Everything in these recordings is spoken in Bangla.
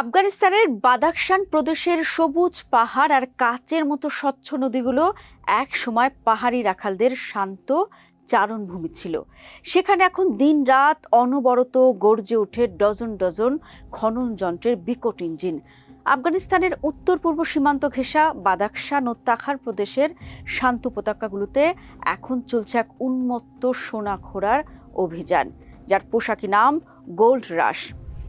আফগানিস্তানের বাদাখশান প্রদেশের সবুজ পাহাড় আর কাচের মতো স্বচ্ছ নদীগুলো এক সময় পাহাড়ি রাখালদের শান্ত চারণভূমি ছিল। সেখানে এখন দিনরাত অনবরত গর্জে ওঠে ডজন ডজন খনন যন্ত্রের বিকট ইঞ্জিন। আফগানিস্তানের উত্তর পূর্ব সীমান্ত ঘেঁষা বাদাখশান ও তাখার প্রদেশের শান্ত উপত্যকাগুলোতে এখন চলছে এক উন্মত্ত সোনা খোঁড়ার অভিযান, যার পোশাকি নাম গোল্ড রাশ।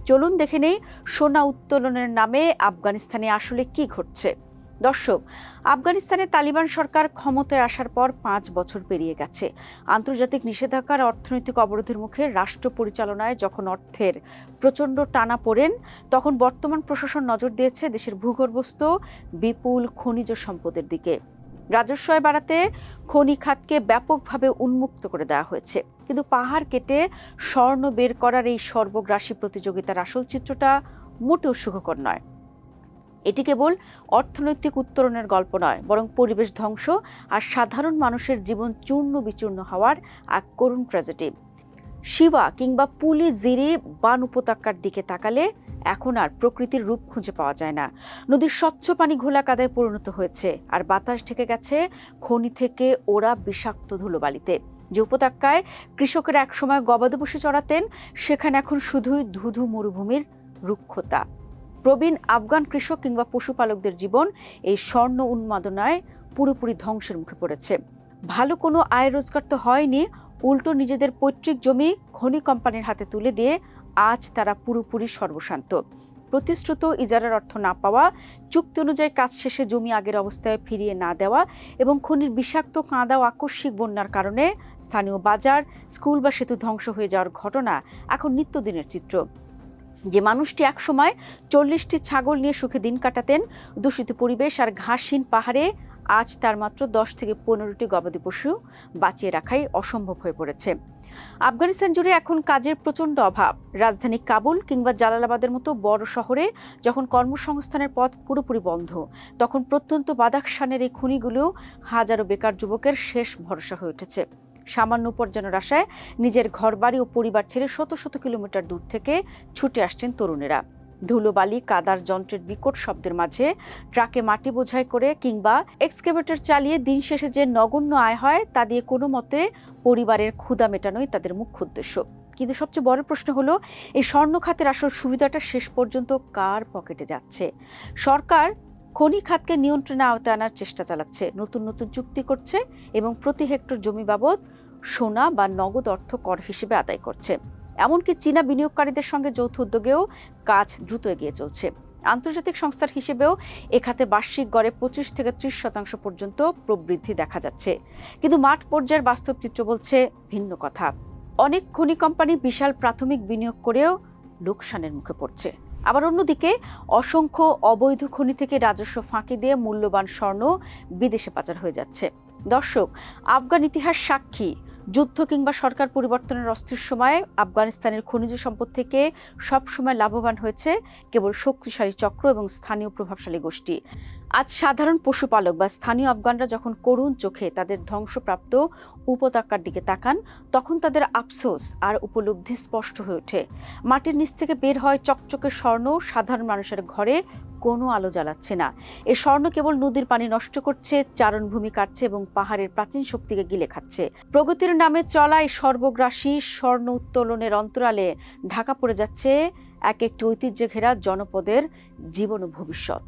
চলুন দেখে নেই সোনা উত্তোলনের নামে আফগানিস্তানে আসলে কি ঘটছে। দর্শক, আফগানিস্তানে তালিবান সরকার ক্ষমতায় আসার পর 5 বছর পেরিয়ে গেছে। আন্তর্জাতিক নিষেধাজ্ঞার অর্থনৈতিক অবরোধের মুখে রাষ্ট্র পরিচালনায় যখন অর্থের প্রচণ্ড টানা পড়েন, তখন বর্তমান প্রশাসন নজর দিয়েছে দেশের ভূগর্ভস্থ বিপুল খনিজ সম্পদের দিকে। রাজস্ব আয় বাড়াতে খনি খাতকে ব্যাপকভাবে উন্মুক্ত করে দেওয়া হয়েছে, কিন্তু পাহাড় কেটে স্বর্ণ বের করার এই সর্বগ্রাসী প্রতিযোগিতার আসল চিত্রটা মোটেও সুখকর নয়। এটি কেবল অর্থনৈতিক উত্তরণের গল্প নয়, বরং পরিবেশ ধ্বংস আর সাধারণ মানুষের জীবন চূর্ণ বিচূর্ণ হওয়ার এক করুণ ট্র্যাজেডি। শিবা কিংবা পুলি জিরি বান উপত্যকার দিকে তাকালে এখন আর প্রকৃতির রূপ খুঁজে পাওয়া যায় না। নদীর স্বচ্ছ পানি ঘোলা কাদায় পরিণত হয়েছে, আর বাতাস ঢেকে গেছে খনি থেকে ওরা বিষাক্ত ধুলোবালিতে। যে উপত্যকায় কৃষকেরা একসময় গবাদি পশু চড়াতেন, সেখানে এখন শুধুই ধুধু মরুভূমির রুক্ষতা। প্রবীণ আফগান কৃষক কিংবা পশুপালকদের জীবন এই স্বর্ণ উন্মাদনায় পুরোপুরি ধ্বংসের মুখে পড়েছে। ভালো কোনো আয় রোজগার তো হয়নি, উল্টো নিজেদের পৈতৃক জমি খনি কোম্পানির হাতে তুলে দিয়ে আজ তারা পুরোপুরি সর্বশান্ত। প্রতিশ্রুত ইজারার অর্থ না পাওয়া, চুক্তি অনুযায়ী কাজ শেষে জমি আগের অবস্থায় ফিরিয়ে না দেওয়া এবং খনির বিষাক্ত কাঁদা ও আকস্মিক বন্যার কারণে স্থানীয় বাজার, স্কুল বা সেতু ধ্বংস হয়ে যাওয়ার ঘটনা এখন নিত্যদিনের চিত্র। যে মানুষটি একসময় 40টি ছাগল নিয়ে সুখে দিন কাটাতেন, দূষিত পরিবেশ আর ঘাসহীন পাহাড়ে আজ তার মাত্র 10 থেকে 15টি গবাদি পশু বাঁচিয়ে রাখাই অসম্ভব হয়ে পড়েছে। আফগানিস্তান জুড়ে এখন কাজের প্রচণ্ড অভাব। রাজধানী কাবুল কিংবা জালালাবাদের মতো বড় শহরে যখন কর্মসংস্থানের পথ পুরোপুরি বন্ধ, তখন প্রত্যন্ত বাদাখশানের এই খনিগুলো হাজারো বেকার যুবকের শেষ ভরসা হয়ে উঠেছে। সামান্য উপার্জনের আশায় নিজের ঘরবাড়ি ও পরিবার ছেড়ে শত শত কিলোমিটার দূর থেকে ছুটে আসছেন তরুণেরা। ধুলোবালি, কাদার যন্ত্রের বিকট শব্দের মাঝে ট্রাকে মাটি বোঝাই করে কিংবা এক্সকেভেটর চালিয়ে দিন শেষে যে নগণ্য আয় হয়, তা দিয়ে কোনো মতে পরিবারের ক্ষুধা মেটানোই তাদের মুখ্য উদ্দেশ্য। কিন্তু সবচেয়ে বড় প্রশ্ন হলো, এই স্বর্ণ খাতের আসল সুবিধাটা শেষ পর্যন্ত কার পকেটে যাচ্ছে? সরকার খনি খাতকে নিয়ন্ত্রণে আওতায় আনার চেষ্টা চালাচ্ছে, নতুন নতুন চুক্তি করছে এবং প্রতি হেক্টর জমি বাবদ সোনা বা নগদ অর্থ কর হিসেবে আদায় করছে। এমনকি চীনা বিনিয়োগকারীদের সঙ্গে যৌথ উদ্যোগেও কাজ দ্রুত এগিয়ে চলছে। আন্তর্জাতিক সংস্থার হিসেবেও এ খাতে বার্ষিক গড়ে 25 থেকে 30% পর্যন্ত প্রবৃদ্ধি দেখা যাচ্ছে। কিন্তু মাঠ পর্যায়ের বাস্তব চিত্র বলছে ভিন্ন কথা। অনেক খনি কোম্পানি বিশাল প্রাথমিক বিনিয়োগ করেও লোকসানের মুখে পড়ছে। আবার অন্যদিকে অসংখ্য অবৈধ খনি থেকে রাজস্ব ফাঁকি দিয়ে মূল্যবান স্বর্ণ বিদেশে পাচার হয়ে যাচ্ছে। দর্শক, আফগান ইতিহাস সাক্ষী, যুদ্ধ কিংবা সরকার পরিবর্তনের অস্থির সময়ে আফগানিস্তানের খনিজ সম্পদ থেকে সবসময় লাভবান হয়েছে কেবল শক্তিশালী চক্র এবং স্থানীয় প্রভাবশালী গোষ্ঠী। আজ সাধারণ পশুপালক বা স্থানীয় আফগানরা যখন করুণ চোখে তাদের ধ্বংসপ্রাপ্ত উপত্যকার দিকে তাকান, তখন তাদের আফসোস আর উপলব্ধি স্পষ্ট হয়ে ওঠে। মাটির নিচ থেকে বের হয় চকচকে স্বর্ণ, সাধারণ মানুষের ঘরে কোনো আলো জ্বালাচ্ছে না। এই স্বর্ণ কেবল নদীর পানি নষ্ট করছে, চারণভূমি কাটছে এবং পাহাড়ের প্রাচীন শক্তিকে গিলে খাচ্ছে। প্রগতির নামে চলা এই সর্বগ্রাসী স্বর্ণ উত্তোলনের অন্তরালে ঢাকা পড়ে যাচ্ছে এক একটি ঐতিহ্যে ঘেরা জনপদের জীবন ও ভবিষ্যৎ।